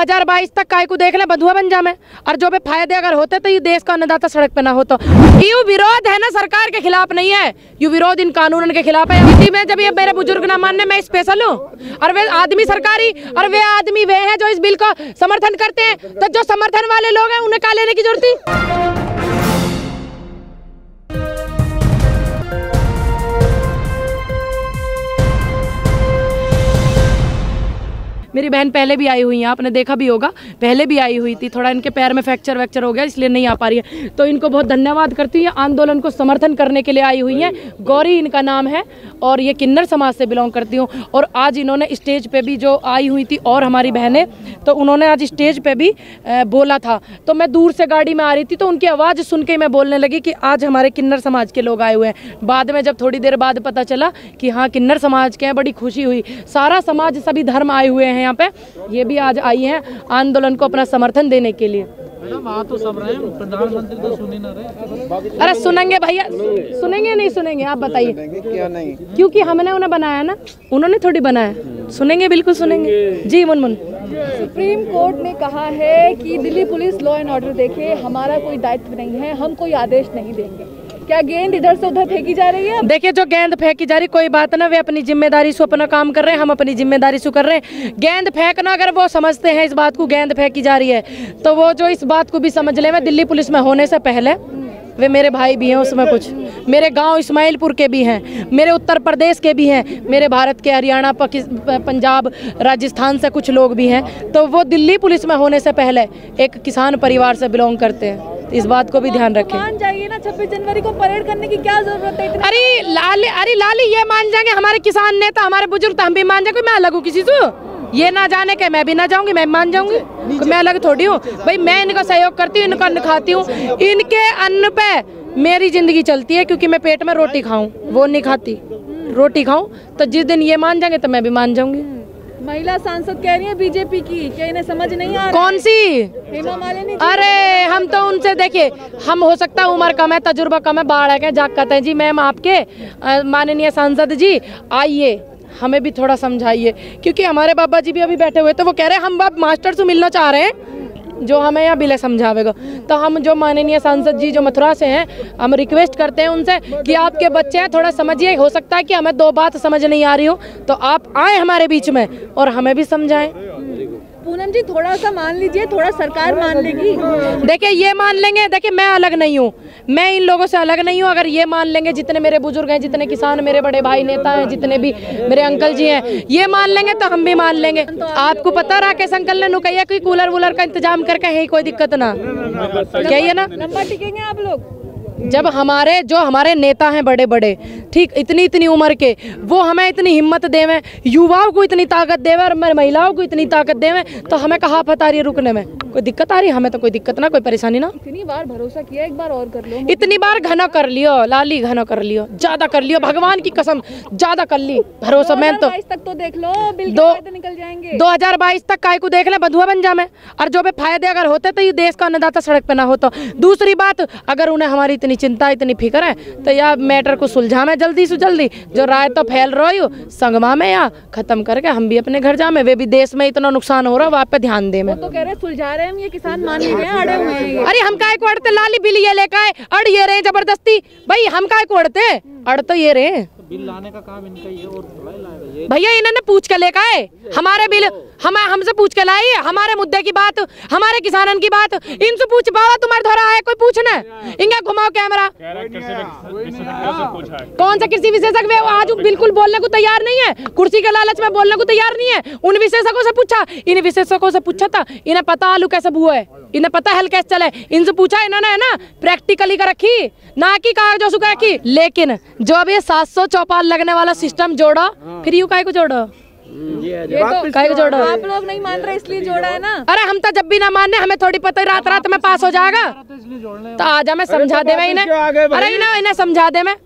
2022 तक काय को देख ले बंधुआ बन जामे, और जो भी फायदे अगर होते तो ये देश का अन्नदाता सड़क पे ना होता। यू विरोध है ना सरकार के खिलाफ नहीं है, यू विरोध इन कानूनन के खिलाफ है। इसी में जब ये मेरे बुजुर्ग ना मानने मैं स्पेशल हूँ, और वे आदमी सरकारी और वे आदमी वे हैं जो इस बिल का समर्थन करते हैं, तो जो समर्थन वाले लोग हैं उन्हें क्या लेने की जरूरत है। मेरी बहन पहले भी आई हुई है, आपने देखा भी होगा, पहले भी आई हुई थी, थोड़ा इनके पैर में फ्रैक्चर वैक्चर हो गया इसलिए नहीं आ पा रही है, तो इनको बहुत धन्यवाद करती हूँ। आंदोलन को समर्थन करने के लिए आई हुई हैं। गौरी इनका नाम है और ये किन्नर समाज से बिलोंग करती हूँ। और आज इन्होंने स्टेज पे भी जो आई हुई थी और हमारी बहनें, तो उन्होंने आज स्टेज पे भी बोला था, तो मैं दूर से गाड़ी में आ रही थी तो उनकी आवाज़ सुन के मैं बोलने लगी कि आज हमारे किन्नर समाज के लोग आए हुए हैं। बाद में जब थोड़ी देर बाद पता चला कि हाँ किन्नर समाज के हैं, बड़ी खुशी हुई। सारा समाज, सभी धर्म आए हुए हैं यहाँ पे, ये भी आज आई हैं आंदोलन को अपना समर्थन देने के लिए। तो सब रहे, प्रधानमंत्री तो सुन ही ना रहे। अरे सुनेंगे भैया, सुनेंगे नहीं सुनेंगे आप बताइए? क्या नहीं, क्योंकि हमने उन्हें बनाया ना, उन्होंने थोड़ी बनाया। सुनेंगे, बिल्कुल सुनेंगे जी। मुनमुन, सुप्रीम कोर्ट ने कहा है कि Delhi police law and order देखे, हमारा कोई दायित्व नहीं है, हम कोई आदेश नहीं देंगे। क्या गेंद इधर से उधर फेंकी जा रही है? देखिए जो गेंद फेंकी जा रही कोई बात ना, वे अपनी जिम्मेदारी से अपना काम कर रहे हैं, हम अपनी जिम्मेदारी से कर रहे हैं। गेंद फेंकना अगर वो समझते हैं इस बात को गेंद फेंकी जा रही है, तो वो जो इस बात को भी समझ ले। मैं दिल्ली पुलिस में होने से पहले, वे मेरे भाई भी हैं उसमें, कुछ मेरे गांव इस्माइलपुर के भी हैं, मेरे उत्तर प्रदेश के भी हैं, मेरे भारत के हरियाणा, पंजाब, राजस्थान से कुछ लोग भी हैं। तो वो दिल्ली पुलिस में होने से पहले एक किसान परिवार से बिलोंग करते हैं, इस बात को भी ध्यान रखें। मान जाइए ना, 26 जनवरी को परेड करने की क्या जरूरत है? अरे लाली ये मान जाएंगे हमारे किसान नेता, हमारे बुजुर्ग, तो हम भी मान जाएंगे। मैं अलग हूँ किसी से, ये ना जाने के मैं भी ना जाऊंगी, मैं मान जाऊंगी, मैं अलग थोड़ी हूँ भाई। मैं इनका सहयोग करती हूँ, इनका अन्न खाती हूँ, इनके अन्न पे मेरी जिंदगी चलती है, क्योंकि मैं पेट में रोटी खाऊं, वो नहीं खाती, रोटी खाऊं। तो जिस दिन ये मान जाएंगे तो मैं भी मान जाऊंगी। महिला सांसद कह रही है बीजेपी की, क्या इन्हें समझ नहीं आ रहा? कौन सी? हेमा मालिनी। अरे हम तो उनसे, देखिए हम हो सकता है उम्र कम है, तजुर्बा कम है, बाढ़ है, जाग कहते हैं जी। मैम आपके माननीय सांसद जी आइए, हमें भी थोड़ा समझाइए, क्योंकि हमारे बाबा जी भी अभी बैठे हुए, तो वो कह रहे हैं हम अब मास्टर से मिलना चाह रहे हैं, जो हमें यहाँ बिले समझावेगा। तो हम जो माननीय सांसद जी जो मथुरा से हैं, हम रिक्वेस्ट करते हैं उनसे कि आपके बच्चे हैं, थोड़ा समझिए। हो सकता है कि हमें दो बात समझ नहीं आ रही हो, तो आप आए हमारे बीच में और हमें भी समझाएं। पूनम जी थोड़ा सा मान लीजिए, थोड़ा सरकार मान लेगी। देखिए ये मान लेंगे, देखिए मैं अलग नहीं हूँ, मैं इन लोगों से अलग नहीं हूँ। अगर ये मान लेंगे, जितने मेरे बुजुर्ग हैं, जितने किसान मेरे बड़े भाई नेता हैं, जितने भी मेरे अंकल जी हैं, ये मान लेंगे तो हम भी मान लेंगे। आपको पता राकेश अंकल ने नुकैया कोई कूलर वूलर का इंतजाम करके है, कोई दिक्कत ना, क्या है ना? लंबा टिकेंगे आप लोग? जब हमारे नेता हैं बड़े बड़े, ठीक इतनी उम्र के, वो हमें इतनी हिम्मत देवें, युवाओं को इतनी ताकत देवें और महिलाओं को इतनी ताकत देवें, तो हमें कहाँ पता आ रही है रुकने में? कोई दिक्कत आ रही है? हमें तो कोई दिक्कत ना, कोई परेशानी ना। इतनी बार भरोसा किया, एक बार और कर लो। इतनी बार घना कर लियो लाली, घना कर लियो, ज्यादा कर लियो, भगवान की कसम ज्यादा कर ली भरोसा। मैं तो 2022 तक तो देख लो, बिल के फायदे निकल जाएंगे। 2022 तक काय को देख ले बंधुआ बन जामे, और जो भी फायदे अगर होते तो ये देश का अन्नदाता सड़क पे ना होता। दूसरी बात, अगर उन्हें हमारी इतनी चिंता, इतनी फिक्र है, तो या मैटर को सुलझा में जल्दी से जल्दी, जो राय तो फैल रही हो संगमा में, या खत्म करके हम भी अपने घर जामे। वे भी देश में इतना नुकसान हो रहा है, वहाँ पे ध्यान दे। मैं तो कह रहे सुलझा रहे हैं, ये किसान मान नहीं रहे, अड़े हुए हैं। अरे हम काय को अड़ते? लाली बिल ये लेकर आए, अड़ ये रहे जबरदस्ती भाई, हम काय को अड़ते? अड़ तो ये रहे। बिल लाने का काम इनका ही है, और भैया इन्होंने पूछ के लेकर आए हमारे बिल, हमसे पूछ के लाई, हमारे मुद्दे की बात, हमारे किसानन की बात इनसे पूछ। बाबा तुम्हारे द्वारा आए कोई पूछना? इनका घुमाओ कैमरा। कौन सा कृषि विशेषज्ञ? आज बिल्कुल बोलने को तैयार नहीं है, कुर्सी के लालच में बोलने को तैयार नहीं है। उन विशेषज्ञों से पूछा, इन विशेषज्ञों से पूछा था, इन्हें पता आलू कैसे बुआ है, इन्हें पता हल कैसे चले, इनसे पूछा, इन्होंने है ना प्रैक्टिकली का रखी, ना कि कागजों का रखी। लेकिन जो अब ये 700 चौपाल लगने वाला सिस्टम जोड़ा, फिर यू काय को जोड़ो? काय को जोड़ो? आप लोग नहीं मान रहे इसलिए जोड़ा है ना। अरे हम तो जब भी ना मानने, हमें थोड़ी पता है रात रात में पास हो जाएगा, तो आजा मैं समझा दे मैं इन्हें। अरे इन्हें समझा दे मैं,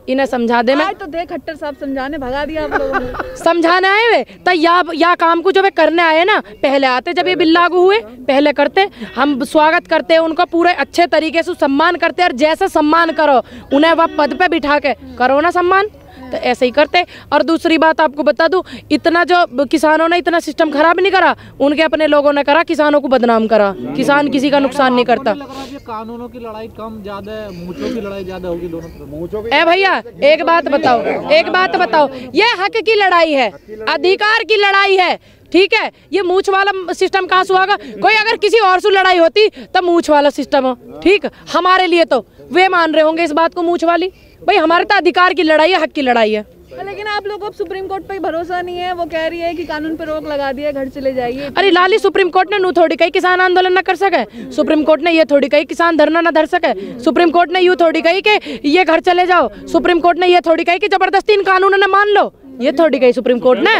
इन्हें समझा दे। मैं तो देख खट्टर साहब समझाने भगा दिया आप लोगों ने। समझाने आए वे तो या काम को जो वे करने आए ना, पहले आते जब ये बिल लागू हुए, पहले करते। हम स्वागत करते हैं उनका, पूरे अच्छे तरीके से सम्मान करते हैं, और जैसे सम्मान करो उन्हें वह पद पे बिठा के करो ना सम्मान। तो ऐसे ही करते। और दूसरी बात आपको बता दूं, इतना जो किसानों ने इतना सिस्टम खराब नहीं करा, उनके अपने लोगों ने करा, किसानों को बदनाम करा। किसान किसी का नुकसान नहीं करता। कानूनों की लड़ाई कम ज्यादा है, मूंछों की लड़ाई ज्यादा होगी दोनों तरफ। ए भैया एक बात बताओ, ये हक की लड़ाई है, अधिकार की लड़ाई है, ठीक है। ये मूछ वाला सिस्टम कहाँ से होगा? कोई अगर किसी और से लड़ाई होती तब मूछ वाला सिस्टम हो, ठीक। हमारे लिए तो वे मान रहे होंगे इस बात को मूछ वाली। भाई हमारे तो अधिकार की लड़ाई है, हक की लड़ाई है। लेकिन आप लोगों को सुप्रीम कोर्ट पे भरोसा नहीं है, वो कह रही है कि कानून पे रोक लगा दिया, घर चले जाइए। अरे लाली, सुप्रीम कोर्ट ने नू थोड़ी कही किसान आंदोलन न कर सके, सुप्रीम कोर्ट ने ये थोड़ी कही किसान धरना न धर सके, सुप्रीम कोर्ट ने यूं थोड़ी कही कि ये घर चले जाओ, सुप्रीम कोर्ट ने ये थोड़ी कही कि जबरदस्ती इन कानूनों ने मान लो, ये थोड़ी कही सुप्रीम कोर्ट ने।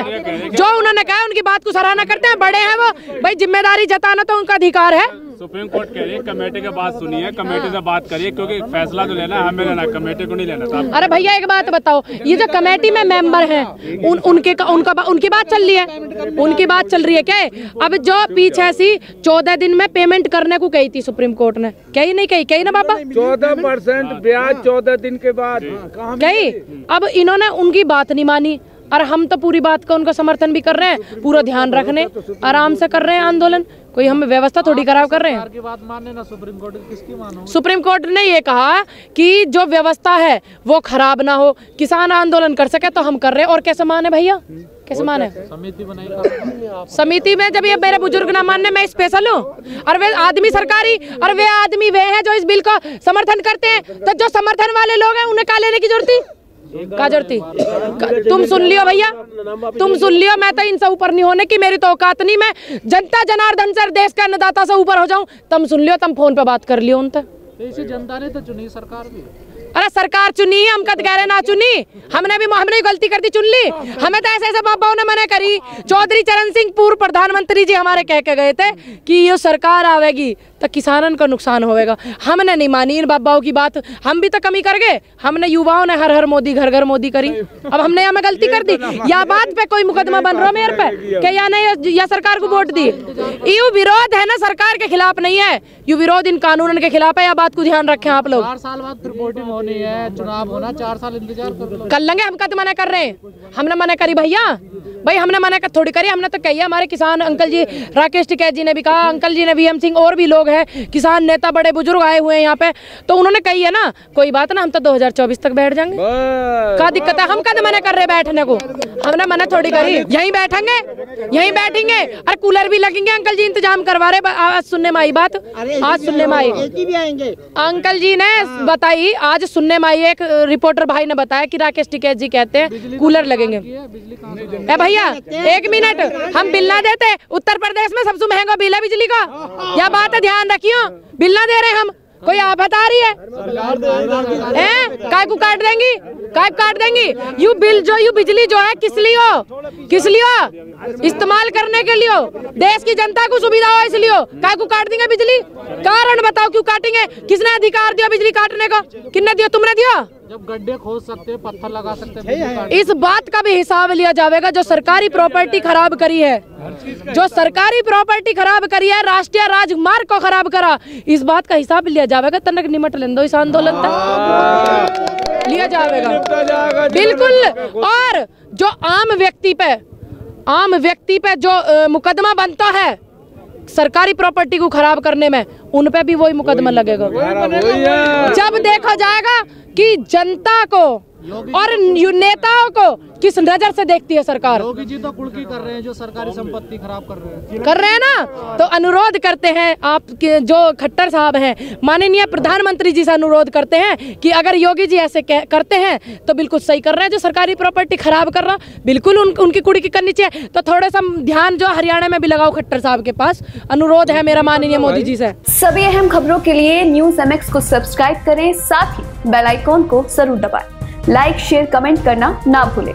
जो उन्होंने कहा उनकी बात को सराहना करते हैं, बड़े हैं वो, भाई जिम्मेदारी जताना तो उनका अधिकार है। सुप्रीम कोर्ट कह रही है कमेटी की बात सुनिए, कमेटी से बात करिए, क्योंकि फैसला जो लेना है हमें लेना, कमेटी को नहीं लेना था। अरे भैया एक बात बताओ, ये जो कमेटी में मेंबर हैं उनकी बात चल रही है, उनकी बात चल रही है क्या? अब जो पीछे सी 14 दिन में पेमेंट करने को कही थी सुप्रीम कोर्ट ने, कही नहीं कही ना बाबा? 14% ब्याज 14 दिन के बाद कही। अब इन्होंने उनकी बात नहीं मानी, और हम तो पूरी बात का उनका समर्थन भी कर रहे हैं, पूरा ध्यान रखने आराम से कर रहे हैं आंदोलन, कोई हम व्यवस्था थोड़ी खराब कर रहे हैं। की बात मानने ना सुप्रीम कोर्ट, किसकी मानो? सुप्रीम कोर्ट ने ये कहा कि जो व्यवस्था है वो खराब ना हो, किसान आंदोलन कर सके तो हम कर रहे हैं। और कैसे माने भैया, कैसे माने? समिति बनाई, समिति में जब ये मेरे बुजुर्ग ना मानने, मैं स्पेशल हूँ। और वे आदमी सरकारी, और वे आदमी वे हैं जो इस बिल का समर्थन करते हैं, तो जो समर्थन वाले लोग हैं उन्हें क्या लेने की जरूरत थी? तुम सुन लियो भैया, तुम सुन लियो, मैं तो इनसे ऊपर नहीं होने की, मेरी तो औकात नहीं, मैं जनता जनार्दन से, देश का अन्नदाता से ऊपर हो जाऊं। तुम सुन लियो, तुम फोन पे बात कर लियो उनसे। इसी जनता ने तो चुनी सरकार भी। अरे सरकार चुनी, हम कद कह रहे ना चुनी, हमने गलती कर दी, चुन ली। हमें तो ऐसे बाबाओं ने मना करी। चौधरी चरण सिंह पूर्व प्रधानमंत्री जी हमारे कह के गए थे कि ये सरकार आवेगी तो किसानन का नुकसान होगा। हमने नहीं मानी इन बाबाओं की बात, हम भी तो कमी कर गए। हमने युवाओं ने हर हर मोदी, घर घर मोदी करी। अब हमने हमें गलती कर दी, या बात पे कोई मुकदमा बन रहा मेरे पे क्या, या नहीं, या सरकार को वोट दी? ये विरोध है ना, सरकार के खिलाफ नहीं है, ये विरोध इन कानूनन के खिलाफ है। या बात को ध्यान रखें आप लोग। 4 साल बाद फिर वोटिंग होनी है, चुनाव होना, 4 साल इंतजार कर लेंगे। हम कद मना कर रहे हैं? हमने मना करी भैया? भाई हमने मना थोड़ी करी, हमने तो कही है। हमारे किसान अंकल जी, राकेश टिकैत जी ने भी कहा, अंकल जी ने, वीएम सिंह और भी लोग हैं, किसान नेता बड़े बुजुर्ग आए हुए हैं यहाँ पे, तो उन्होंने कही है ना, कोई बात ना, हम तो 2024 तक बैठ जाएंगे। क्या दिक्कत है? हम कद मना कर रहे बैठने को? हमने मना थोड़ी करी। यहीं बैठेंगे, यहीं बैठेंगे, और कूलर भी लगेंगे। अंकल जी इंतजाम करवा रहे। आज सुनने में आई बात, आज सुनने में आई, अंकल जी ने बताई, आज सुनने में आई, एक रिपोर्टर भाई ने बताया कि राकेश टिकैत जी कहते हैं कूलर लगेंगे। भैया एक मिनट, हम बिल ना देते? उत्तर प्रदेश में सबसे महंगा बिल है बिजली का, यह बात है, ध्यान रखियो। बिल ना दे रहे हम, कोई आफत आ रही है? काय को काट देंगी, काय काट देंगी? यू बिल जो, यू बिजली जो है किस लिए हो? किस लिए हो? इस्तेमाल करने के लिए हो, देश की जनता को सुविधा हो इसलिए हो। काय को काट देंगे बिजली? कारण बताओ क्यों काटेंगे? किसने अधिकार दिया बिजली काटने का? किसने दिया? तुमने दिया? जब गड्ढे खोद सकते हैं, पत्थर लगा सकते हैं, इस बात का भी हिसाब लिया जाएगा। जो सरकारी प्रॉपर्टी खराब करी है, जो सरकारी प्रॉपर्टी खराब करी है, राष्ट्रीय राजमार्ग को खराब करा, इस बात का हिसाब लिया जाएगा। तनक निमट लें दो इस आंदोलन तक लिया जाएगा बिल्कुल। और जो आम व्यक्ति पे जो मुकदमा बनता है सरकारी प्रॉपर्टी को खराब करने में, उन पे भी वही मुकदमा लगेगा। जब देखा जाएगा कि जनता को और नेताओं को किस नजर से देखती है सरकार। योगी जी तो कुड़की कर रहे हैं, जो सरकारी संपत्ति खराब कर रहे हैं ना। तो अनुरोध करते हैं आप जो खट्टर साहब हैं, माननीय प्रधानमंत्री जी से अनुरोध करते हैं कि अगर योगी जी ऐसे करते हैं तो बिल्कुल सही कर रहे हैं। जो सरकारी प्रॉपर्टी खराब कर रहा, बिल्कुल उनकी कुड़की करनी चाहिए। तो थोड़ा सा ध्यान जो हरियाणा में भी लगाओ खट्टर साहब के पास, अनुरोध है मेरा माननीय मोदी जी से। सभी अहम खबरों के लिए न्यूज़ MX को सब्सक्राइब करें, साथ ही बेल आइकॉन को जरूर दबाएं। लाइक, शेयर, कमेंट करना ना भूलें।